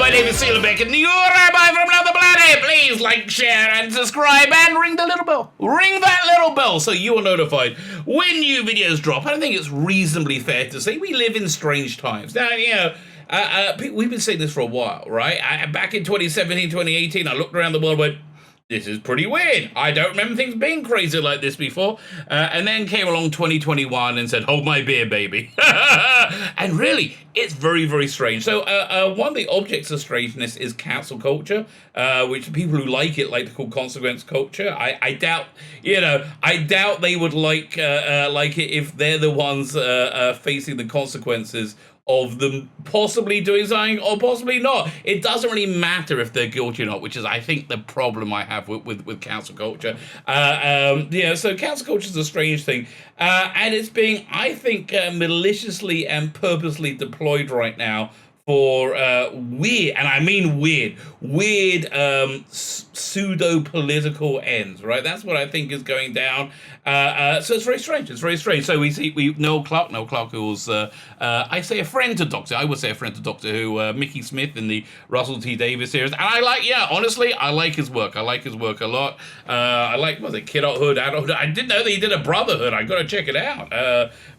my name is Tzvi Lebetkin, your Rabbi from another planet. Please like, share, and subscribe, and ring the little bell. Ring that little bell so you are notified when new videos drop. I think it's reasonably fair to say we live in strange times. Now, you know, we've been saying this for a while, right? Back in 2017, 2018, I looked around the world and went, this is pretty weird. I don't remember things being crazy like this before. And then came along 2021 and said, hold my beer, baby. And really, it's very, very strange. So one of the objects of strangeness is cancel culture, which people who like it like to call consequence culture. I doubt, you know, I doubt they would like it if they're the ones facing the consequences of them possibly doing something or possibly not. It doesn't really matter if they're guilty or not, which is, I think, the problem I have with cancel culture. Yeah, so cancel culture is a strange thing. And it's being, I think, maliciously and purposely deployed right now for weird, and I mean weird, pseudo-political ends, right? That's what I think is going down. So it's very strange. It's very strange. So we Noel Clarke, who was, I say a friend to Doctor. I would say a friend to Doctor Who, Mickey Smith in the Russell T Davies series. And I like, yeah, honestly, I like his work. I like his work a lot. I like, was it Kidulthood, Adulthood? I didn't know that he did a Brotherhood. I got to check it out.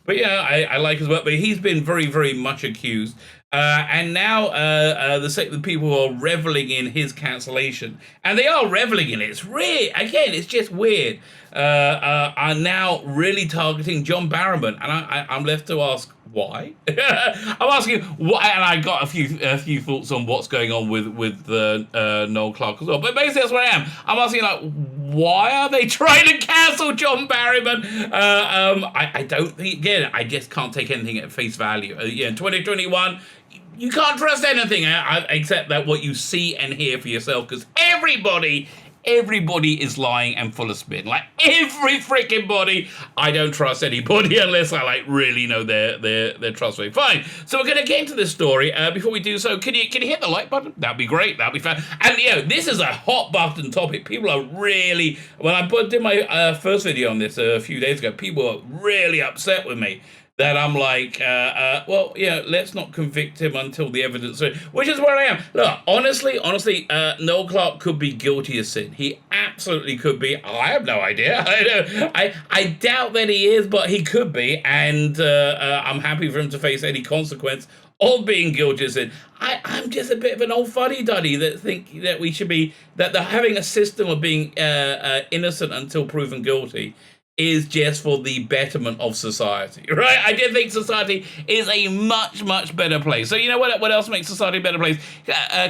But yeah, I like his work. But he's been very, very much accused. And now the people who are reveling in his cancellation, and they are reveling in it, it's weird, again, it's just weird, are now really targeting John Barrowman, and I'm left to ask why. I'm asking why, and I got a few thoughts on what's going on with Noel Clarke as well. But basically, that's where I am. I'm asking, like, why are they trying to cancel John Barrowman? I don't think, again, I just can't take anything at face value. Yeah, in 2021. You can't trust anything except that what you see and hear for yourself, because everybody is lying and full of spin. Like, every freaking body. I don't trust anybody unless I really know they're trustworthy. Fine. So we're going to get into this story. Before we do so, can you hit the like button? That'd be great. That'd be fun. And you know, this is a hot button topic. People are really, when I did my first video on this a few days ago, people were really upset with me. That I'm like, well, yeah, let's not convict him until the evidence, which is where I am. Look, honestly, Noel Clarke could be guilty of sin. He absolutely could be. I have no idea. I doubt that he is, but he could be, and I'm happy for him to face any consequence of being guilty of sin. I'm just a bit of an old fuddy-duddy that think that we should be, that having a system of being innocent until proven guilty is just for the betterment of society, right? I do think society is a much, much better place. So you know what else makes society a better place?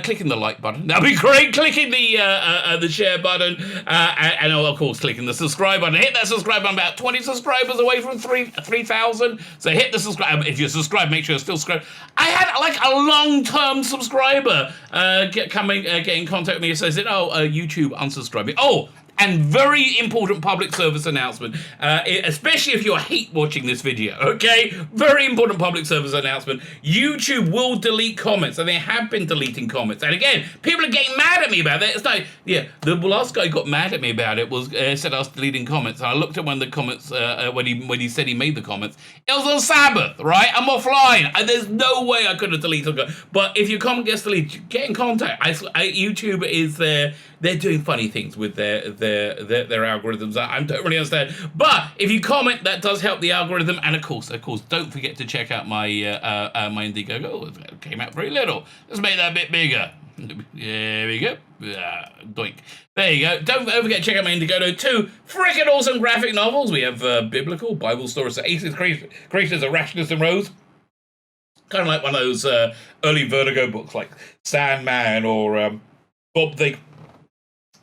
Clicking the like button. That'd be great. Clicking the share button. And of course, clicking the subscribe button. Hit that subscribe button. About 20 subscribers away from 3,000. So hit the subscribe. If you're subscribed, make sure you're still subscribed. I had like a long-term subscriber get in contact with me and says, YouTube unsubscribe me. Oh, and very important public service announcement, especially if you're hate watching this video, okay? Very important public service announcement. YouTube will delete comments, and they have been deleting comments. And again, people are getting mad at me about that. It's like, yeah, the last guy got mad at me about it was said I was deleting comments. And I looked at one of the comments when he said he made the comments. It was on Sabbath, right? I'm offline. There's no way I could have deleted it. But if your comment gets deleted, get in contact. YouTube is there. They're doing funny things with their algorithms. I don't really understand. But if you comment, that does help the algorithm. And of course, don't forget to check out my my Indiegogo. Oh, it came out very little. Let's make that a bit bigger. There we go. Doink. There you go. Don't forget to check out my Indiegogo. 2 freaking awesome graphic novels. We have biblical Bible stories, so aces, creators of rashness and rose. Kind of like one of those early Vertigo books, like Sandman or Bob the.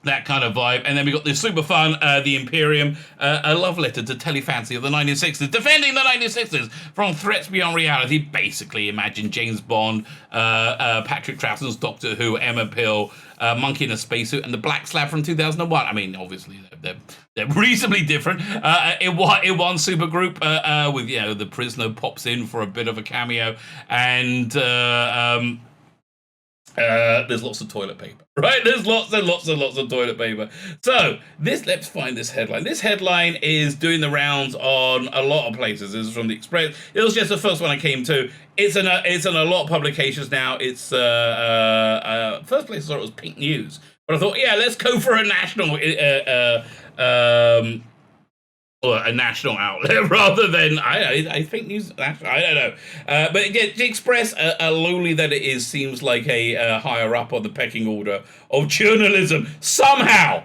That kind of vibe. And then we got this super fun, The Imperium, a love letter to telefancy of the 1960s, defending the 1960s from threats beyond reality. Basically, imagine James Bond, Patrick Troughton's Doctor Who, Emma Pill, Monkey in a Spacesuit, and the Black Slab from 2001. I mean, obviously, they're reasonably different. In one super group, with, you know, the prisoner pops in for a bit of a cameo, and There's lots of toilet paper, right? There's lots and lots and lots of toilet paper. So let's find this headline. This headline is doing the rounds on a lot of places. This is from the Express. It was just the first one I came to. It's in a lot of publications now. It's first place I saw it was Pink News, but I thought, yeah, let's go for a national or a national outlet rather than I think news. I don't know, but again, the Express, a lowly that it is, seems like a higher up on the pecking order of journalism somehow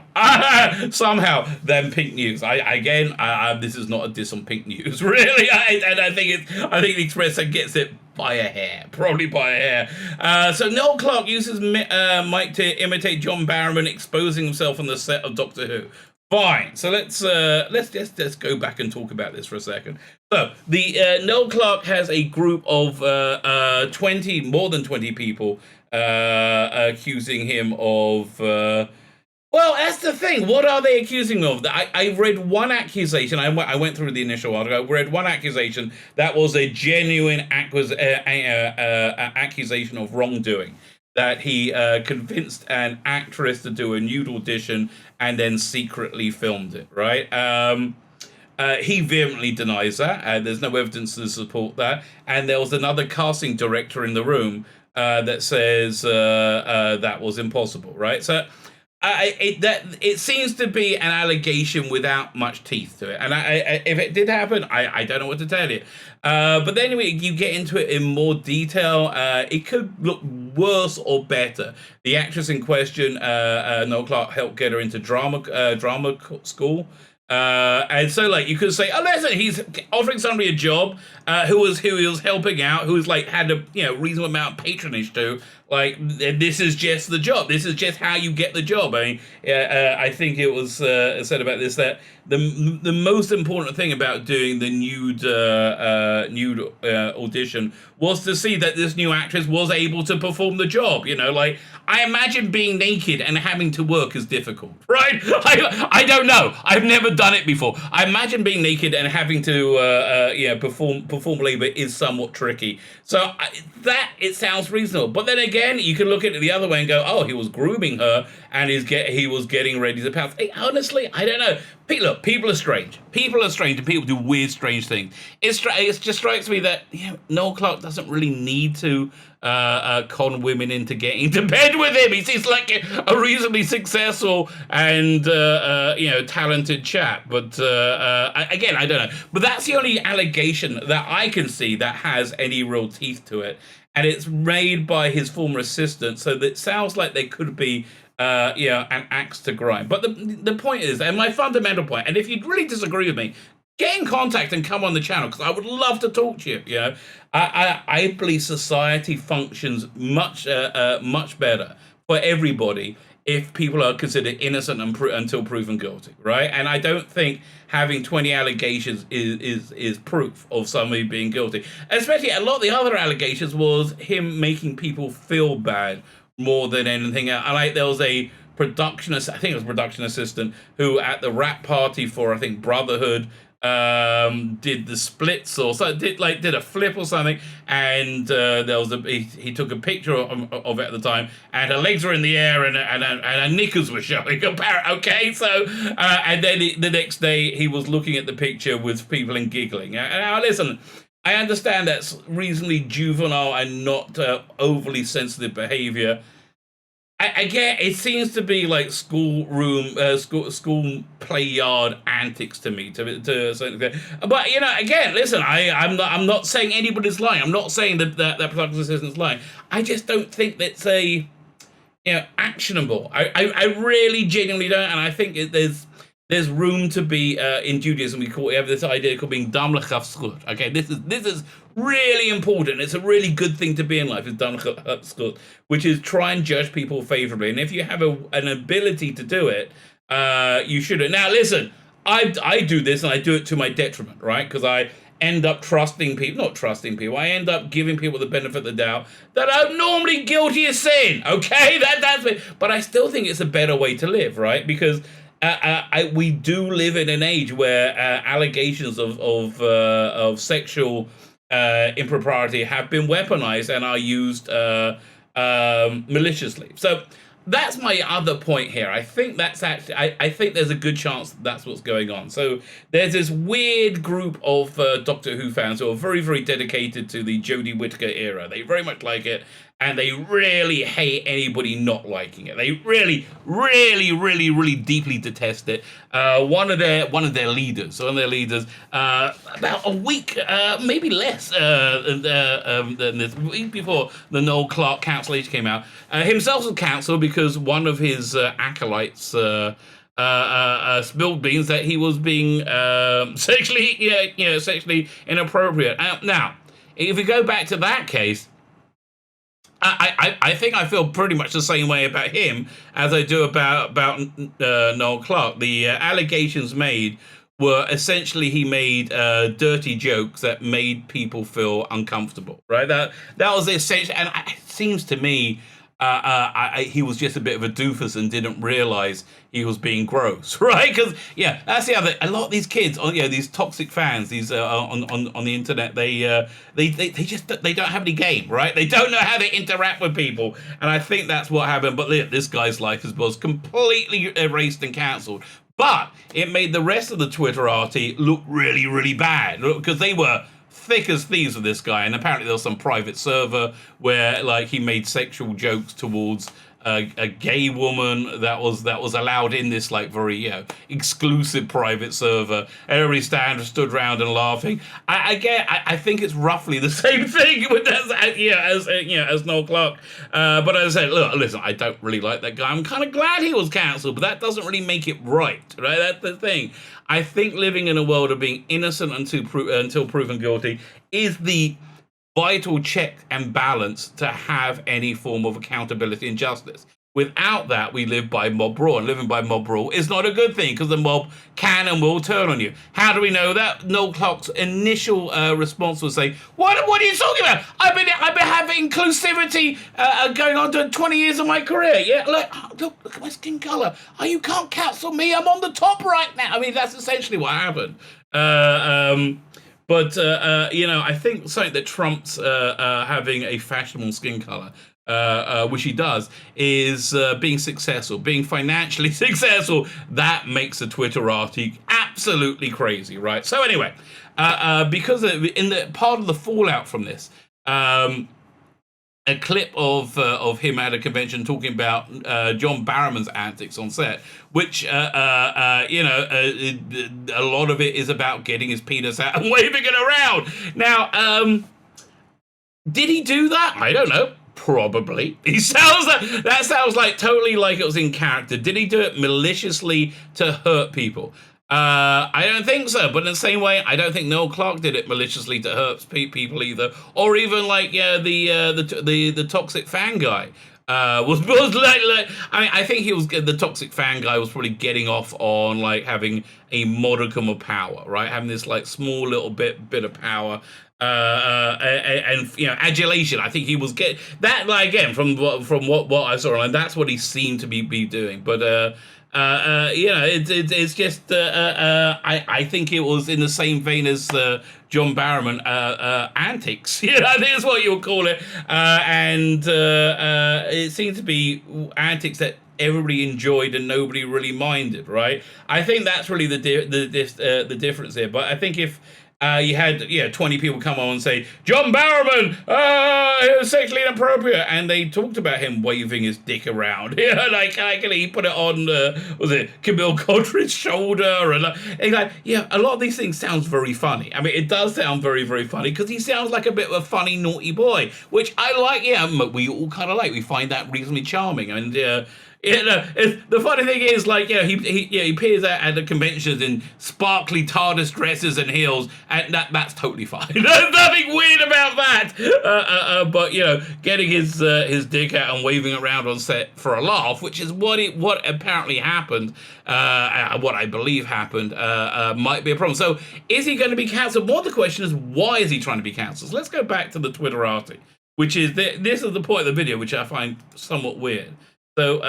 than Pink News. This is not a diss on Pink News, really. I think the Express gets it by a hair, probably by a hair. So Noel Clarke uses Mike to imitate John Barrowman, exposing himself on the set of Doctor Who. Fine. So let's go back and talk about this for a second. So the Noel Clarke has a group of more than 20 people accusing him of. Well, that's the thing. What are they accusing him of? I read one accusation. I went through the initial article. I read one accusation that was a genuine accusation of wrongdoing. That he convinced an actress to do a nude audition and then secretly filmed it, right? He vehemently denies that. There's no evidence to support that. And there was another casting director in the room that says that was impossible, right? So it seems to be an allegation without much teeth to it. And if it did happen, I don't know what to tell you. But then anyway, you get into it in more detail. It could look worse or better. The actress in question, Noel Clarke, helped get her into drama school. And so, like, you could say, oh, listen, he's offering somebody a job who he was helping out, who's like had a reasonable amount of patronage to. Like, this is just the job. This is just how you get the job. I mean, I think it was said about this that the most important thing about doing the nude audition was to see that this new actress was able to perform the job. Like, I imagine being naked and having to work is difficult, right? I don't know. I've never done it before. I imagine being naked and having to perform labor is somewhat tricky. So it sounds reasonable. But then again, you can look at it the other way and go, oh, he was grooming her and he was getting ready to pounce. Hey, honestly, I don't know. Look, people are strange. People are strange and people do weird, strange things. It just strikes me that Noel Clarke doesn't really need to con women into getting into bed with him. He seems like a reasonably successful and talented chap. But again, I don't know. But that's the only allegation that I can see that has any real teeth to it. And it's made by his former assistant, so that it sounds like there could be an axe to grind. But the point is, and my fundamental point, and if you really disagree with me, get in contact and come on the channel, because I would love to talk to you. I believe society functions much better for everybody if people are considered innocent until proven guilty, right? And I don't think having 20 allegations is proof of somebody being guilty. Especially a lot of the other allegations was him making people feel bad more than anything else. Like, there was a production assistant who at the rap party for, I think, Brotherhood, did the splits or so, did a flip or something, and there was he took a picture of it at the time, and her legs were in the air and her knickers were showing. Okay, so and then the next day he was looking at the picture with people and giggling. Now listen, I understand that's reasonably juvenile and not overly sensitive behavior. I get it seems to be like school play yard antics to me to a certain extent. But again, listen, I'm not saying anybody's lying. I'm not saying that production assistant's lying. I just don't think that's actionable. I really genuinely don't, and I think there's room to be in Judaism. We have this idea called being dam l'chaf. Okay, this is really important. It's a really good thing to be in life. Is dam l'chaf, which is try and judge people favorably. And if you have an ability to do it, you should. Now, listen, I do this and I do it to my detriment, right? Because I end up not trusting people. I end up giving people the benefit of the doubt that I'm normally guilty of sin. Okay, that's it. But I still think it's a better way to live, right? Because we do live in an age where allegations of sexual impropriety have been weaponized and are used maliciously. So that's my other point here. I think that's actually, I think there's a good chance that's what's going on. So there's this weird group of Doctor Who fans who are very, very dedicated to the Jodie Whittaker era. They very much like it, and they really hate anybody not liking it. They really, really, really, really deeply detest it. One of their leaders, about a week, maybe less than this, week before the Noel Clarke cancellation came out, himself was cancelled because one of his acolytes spilled beans that he was being sexually inappropriate. Now, if we go back to that case, I think I feel pretty much the same way about him as I do about Noel Clarke. The allegations made were essentially he made dirty jokes that made people feel uncomfortable, right? That was essentially, and it seems to me he was just a bit of a doofus and didn't realize he was being gross, right? Because that's the other. A lot of these kids, these toxic fans, these on the internet, they don't have any game, right? They don't know how to interact with people, and I think that's what happened. But this guy's life was completely erased and cancelled. But it made the rest of the Twitterati look really, really bad because they were thick as thieves with this guy, and apparently there was some private server where he made sexual jokes towards a gay woman that was allowed in this very exclusive private server. Everybody stood around and laughing. I think it's roughly the same thing with as Noel Clarke. But as I said, listen, I don't really like that guy. I'm kind of glad he was cancelled, but that doesn't really make it right. That's the thing. I think living in a world of being innocent until proven guilty is the vital check and balance to have any form of accountability and justice. Without that, we live by mob rule, and living by mob rule is not a good thing because the mob can and will turn on you. How do we know that? Noel Clarke's initial response was saying, "What are you talking about? I've been having inclusivity going on to 20 years of my career. Yeah, look at my skin color. Oh, you can't cancel me. I'm on the top right now." I mean, that's essentially what happened. But I think something that trumps having a fashionable skin color, which he does, is being successful, being financially successful. That makes the Twitterati absolutely crazy, right? So anyway, because in the part of the fallout from this, a clip of him at a convention talking about John Barrowman's antics on set, which a lot of it is about getting his penis out and waving it around. Now, did he do that? I don't know. Probably. That sounds like totally like it was in character. Did he do it maliciously to hurt people? I don't think so, but in the same way, I don't think Noel Clarke did it maliciously to hurt people either, or even the toxic fan guy was I think he was the toxic fan guy was probably getting off on having a modicum of power, right? Having this small little bit of power. And adulation. I think he was getting that again from what I saw, and that's what he seemed to be doing. But it's just I think it was in the same vein as John Barrowman antics. I think that's what you would call it. And it seemed to be antics that everybody enjoyed and nobody really minded. Right? I think that's really the difference here. But I think if you had 20 people come on and say John Barrowman it was sexually inappropriate, and they talked about him waving his dick around. He put it on was it Camille Godred's shoulder, and a lot of these things sounds very funny. I mean, it does sound very, very funny because he sounds like a bit of a funny naughty boy, which I like. We all kind of like. We find that reasonably charming, and the funny thing is, he appears at the conventions in sparkly TARDIS dresses and heels, and that's totally fine. There's nothing weird about that. But getting his dick out and waving around on set for a laugh, which is what apparently happened, what I believe happened, might be a problem. So, is he going to be cancelled? More the question is, why is he trying to be cancelled? So let's go back to the Twitterati, which is this is the point of the video, which I find somewhat weird. So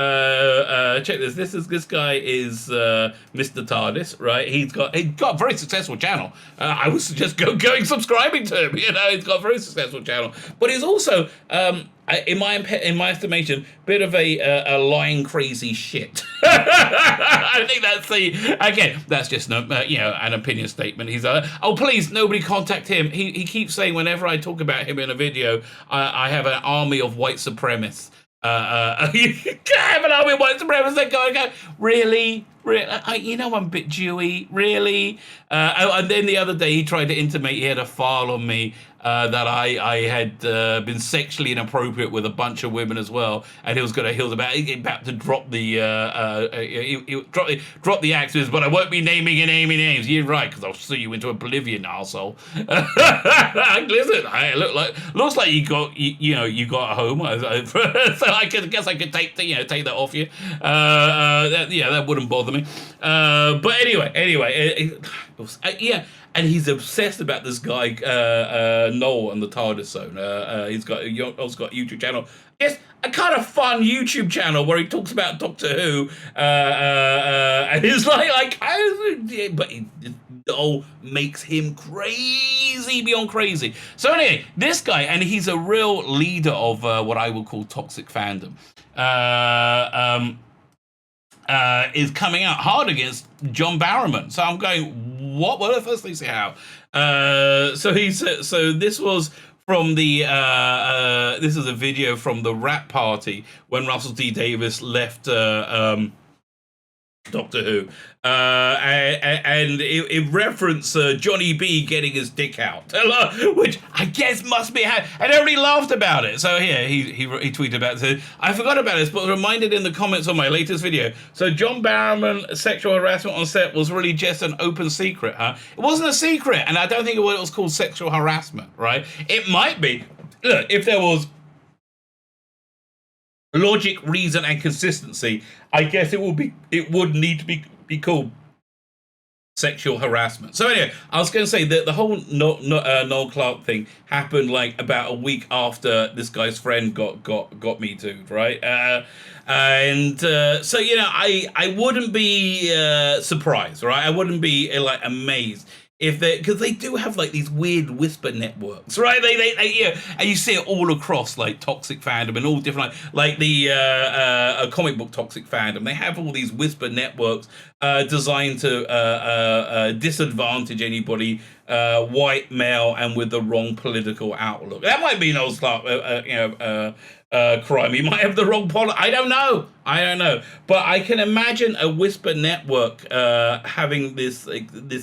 check this. This guy is Mr. TARDIS, right? He's got a very successful channel. I would suggest going subscribing to him. He's got a very successful channel. But he's also I in my estimation, bit of a lying crazy shit. I think that's just an opinion statement. He's oh please nobody contact him. He keeps saying whenever I talk about him in a video, I have an army of white supremacists. You have an army of white supremacists that go, really? I'm a bit Jewy, really? And then the other day he tried to intimate he had a file on me that I had been sexually inappropriate with a bunch of women as well, and he was about to drop the drop the axes, but I won't be naming any names. You're right, because I'll sue you into oblivion, arsehole. Listen, looks like you got a home, so I guess I could take that off you. That wouldn't bother me. But anyway, and he's obsessed about this guy Noel and the TARDIS Zone. He's got a YouTube channel. It's a kind of fun YouTube channel where he talks about Doctor Who, and it's but Noel makes him crazy beyond crazy. So anyway, this guy, and he's a real leader of what I will call toxic fandom. Is coming out hard against John Barrowman. So I'm going, what? Well, first thing, say how. So this was from the this is a video from the rap party when Russell T Davies left Doctor Who, and it referenced Johnny B getting his dick out, which I guess must be and everybody laughed about it. So here he tweeted about it. I forgot about this, but reminded in the comments on my latest video. So John Barrowman sexual harassment on set was really just an open secret, huh? It wasn't a secret, and I don't think it was called sexual harassment, right? It might be. Look, if there was logic, reason, and consistency, I guess it would need to be called sexual harassment. So anyway, I was going to say that the whole Noel Clarke thing happened like about a week after this guy's friend got me too, right? So I wouldn't be surprised, right? I wouldn't be amazed if because they do have like these weird whisper networks, right? They and you see it all across like toxic fandom and all different like the comic book toxic fandom. They have all these whisper networks designed to disadvantage anybody white, male, and with the wrong political outlook. That might be Noel Clarke, crime. He might have the wrong policy. I don't know. But I can imagine a whisper network having this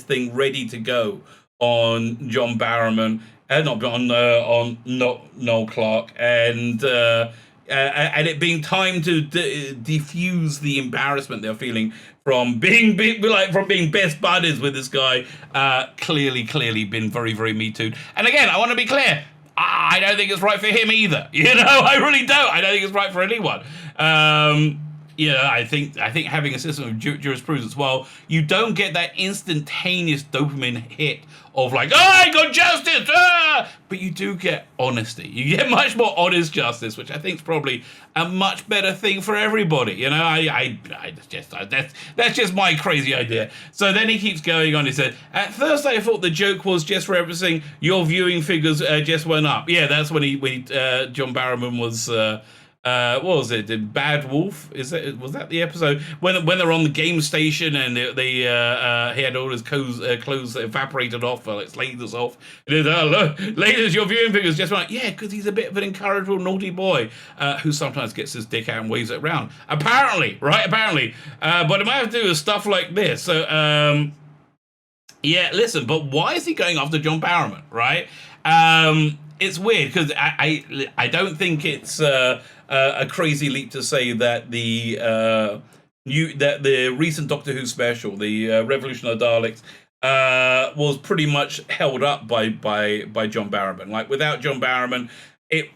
thing ready to go on John Barrowman, not on Noel Clarke, and it being time to diffuse the embarrassment they're feeling from being best buddies with this guy. Clearly been very, very Me Too. And again, I want to be clear. I don't think it's right for him either. I really don't. I don't think it's right for anyone. I think having a system of jurisprudence, well, you don't get that instantaneous dopamine hit of like, I got justice, but you do get honesty. You get much more honest justice, which I think is probably a much better thing for everybody. That's just my crazy idea. So then he keeps going on. He said, at first I thought the joke was just referencing your viewing figures just went up. Yeah, that's when John Barrowman was. What was it? The Bad Wolf? Was that the episode when they're on the game station and he had all his clothes evaporated off, like lasers off. Look, lasers, your viewing figures just went. Yeah, because he's a bit of an incorrigible, naughty boy who sometimes gets his dick out and waves it around. Apparently, right? Apparently, but it might have to do with stuff like this. So, yeah, listen. But why is he going after John Barrowman? Right? It's weird because I don't think it's a crazy leap to say that the recent Doctor Who special, the Revolution of the Daleks, was pretty much held up by John Barrowman. Like without John Barrowman,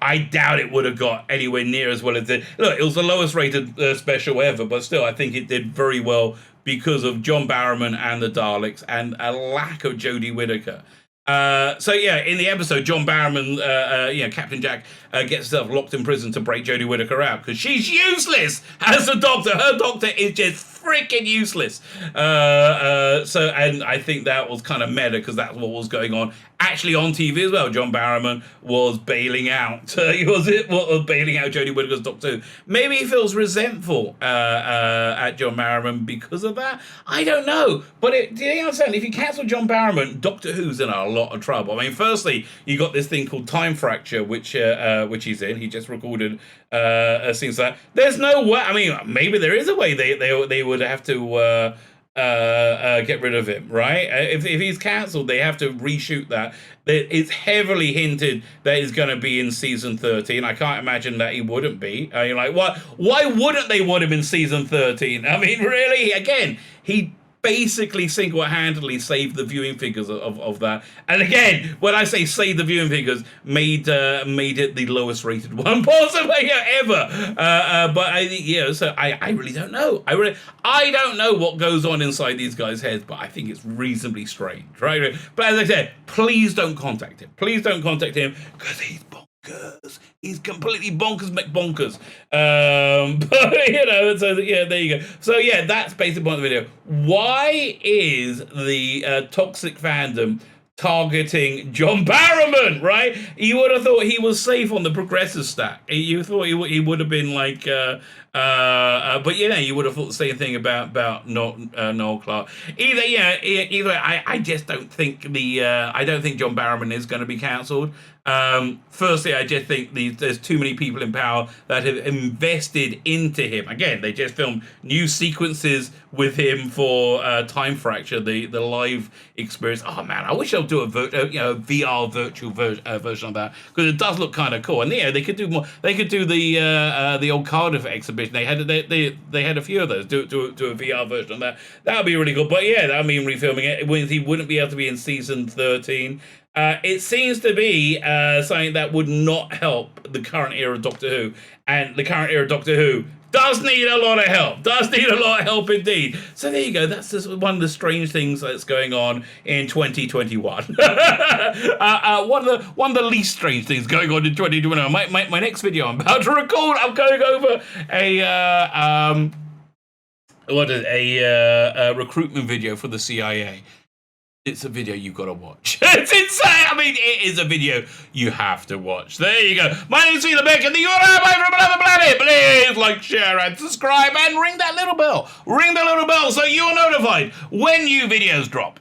I doubt it would have got anywhere near as well as it did. Look, it was the lowest rated special ever, but still, I think it did very well because of John Barrowman and the Daleks and a lack of Jodie Whittaker. So yeah, in the episode, John Barrowman, Captain Jack, gets herself locked in prison to break Jodie Whittaker out because she's useless as a doctor. Her doctor is just freaking useless. And I think that was kind of meta because that's what was going on actually on TV as well. John Barrowman was bailing out. Was bailing out Jodie Whittaker's Doctor Who. Maybe he feels resentful at John Barrowman because of that. I don't know. But do you understand? If you cancel John Barrowman, Doctor Who's in a lot of trouble. I mean, firstly, you got this thing called Time Fracture, which he's in. He just recorded scenes like that. There's no way. I mean, maybe there is a way they would have to get rid of him, right? If he's cancelled, they have to reshoot that. It's heavily hinted that he's going to be in season 13. I can't imagine that he wouldn't be. I mean, like, why wouldn't they want him in season 13? I mean, really? Again, he basically single-handedly saved the viewing figures of that. And again, when I say save the viewing figures, made it the lowest rated one possibly ever. But I think, so I really don't know. I don't know what goes on inside these guys' heads, but I think it's reasonably strange, right? But as I said, please don't contact him. Please don't contact him, because he's bonkers. He's completely bonkers McBonkers. But, so yeah, there you go. So yeah, that's basically the point of the video. Why is the toxic fandom targeting John Barrowman, right? You would have thought he was safe on the progressive stack. You thought he would have been like, but you would have thought the same thing about Noel Clarke. Either I just don't think I don't think John Barrowman is going to be cancelled. Firstly, I just think there's too many people in power that have invested into him. Again, they just filmed new sequences with him for Time Fracture, the live experience. Oh man, I wish they'll do a VR virtual version of that, because it does look kind of cool. And they could do more. They could do the old Cardiff exhibition. They had a few of those. Do a VR version of that. That would be really cool. But yeah, I mean, refilming it, he wouldn't be able to be in season 13. It seems to be something that would not help the current era of Doctor Who, and the current era of Doctor Who does need a lot of help. Does need a lot of help indeed. So there you go. That's just one of the strange things that's going on in 2021. One of the least strange things going on in 2021. My next video I'm about to record, I'm going over a recruitment video for the CIA. It's a video you've got to watch. It's insane. I mean, it is a video you have to watch. There you go. My name's Tzvi Lebetkin, the Rabbi from another planet. Please like, share, and subscribe, and ring that little bell. Ring the little bell so you are notified when new videos drop.